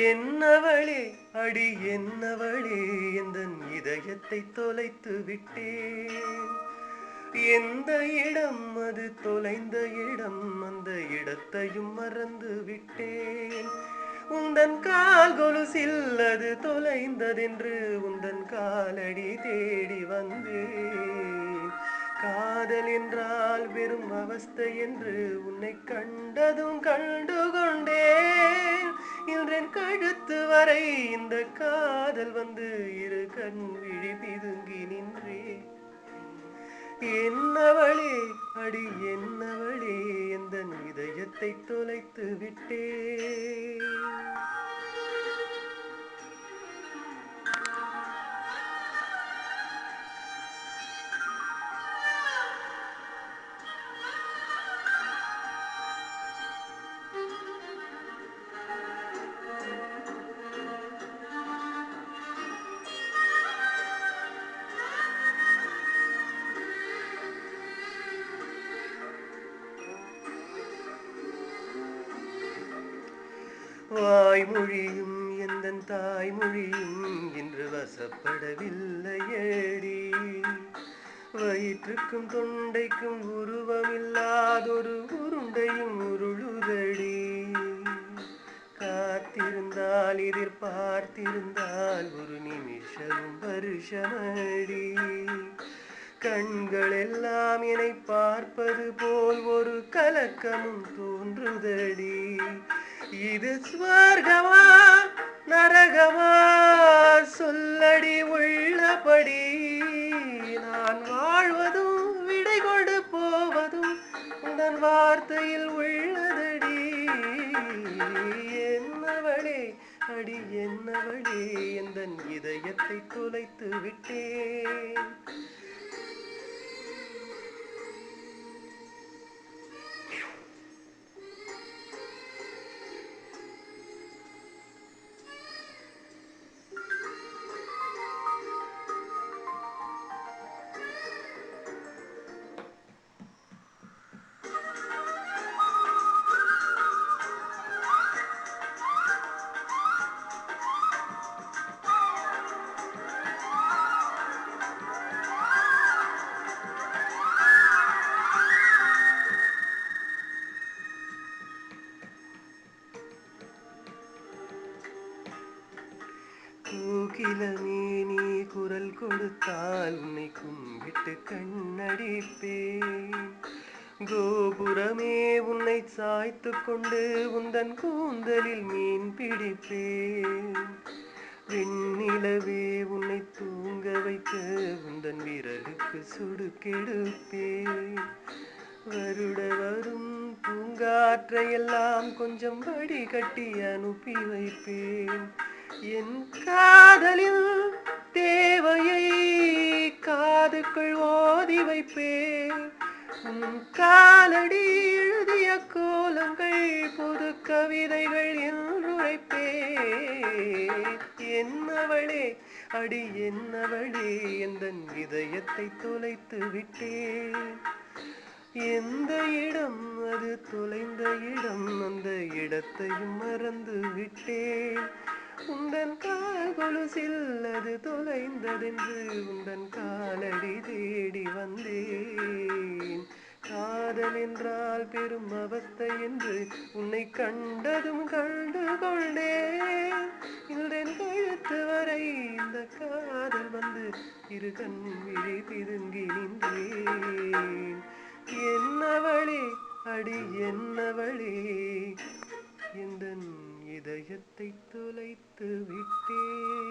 என்னவளே அடி என்னவளே எந்தன் இதயத்தை தொலைத்து விட்டேன். எந்த இடம் அது தொலைந்த இடம், அந்த இடத்தையும் மறந்து விட்டேன். உந்தன் கால் கொலுசில் அது தொலைந்ததென்று உந்தன் காலடி தேடி வந்தேன். காதல் என்றால் வெறும் அவஸ்தை என்று உன்னை கண்டதும் கண்டு கொண்டேன். இன்றென் கழுத்து வரை இந்த காதல் வந்து இரு கண் விழி பிதுங்கி நின்றேன். என்னவளே அடி என்னவளே எந்தன் இதயத்தை தொலைத்து விட்டேன். வாய்மொழியும் எந்தன் தாய்மொழியும் இன்று வசப்படவில்லையேடி. வயிற்றுக்கும் தொண்டைக்கும் உருவமில்லாதொரு உருண்டையும் உருளுதடி. காத்திருந்தால் எதிர்பார்த்திருந்தால் ஒரு நிமிஷம் வருஷமடி. கண்கள் எல்லாம் என்னை பார்ப்பது போல் ஒரு கலக்கமும் தோன்றுதடி. இது ஸ்வர்கமா நரகமா சொல்லடி உள்ளபடி. நான் வாழ்வதும் விடை கொண்டு போவதும் உந்தன் வார்த்தையில் உள்ளதடி. என்னவளே அடி என்னவளே எந்தன் இதயத்தை தொலைத்து விட்டேன். கோகிலமே நீ குரல் கொடுத்தால் உன்னை கும்பிட்டு கண்ணடிப்பேன். கோபுரமே உன்னை சாய்த்து கொண்டு உந்தன் கூந்தலில் மீன் பிடிப்பேன். வெண்ணிலவே உன்னை தூங்க வைத்து உந்தன் விரலுக்கு சுடு கெடுப்பேன். வருட வரும் பூங்காற்றையெல்லாம் கொஞ்சம் வடிகட்டி அனுப்பி வைப்பேன். என் காதலில் தேவையை காதுக்குள் ஓதி வைப்பேன். உன் காலடி எழுதிய கோலங்கள் புது கவிதைகள் என்றுரைப்பேன். என்னவளே அடி என்னவளே எந்தன் இதயத்தை தொலைத்து விட்டேன். எந்த இடம் அது தொலைந்த இடம், அந்த இடத்தையும் மறந்து விட்டேன். உந்தன் கால் கொலுசில் அது தொலைந்ததென்று உந்தன் காலடி தேடி வந்தேன். காதல் என்றால் பெரும் அவஸ்தை என்று உன்னை கண்டதும் கண்டு கொண்டேன். இன்றென் கழுத்து வரை இந்த காதல் வந்து இரு கண் விழி பிதுங்கி நின்றேன். என்னவளே அடி என்னவளே எந்தன் இதயத்தை தொலைத்து விட்டேன்.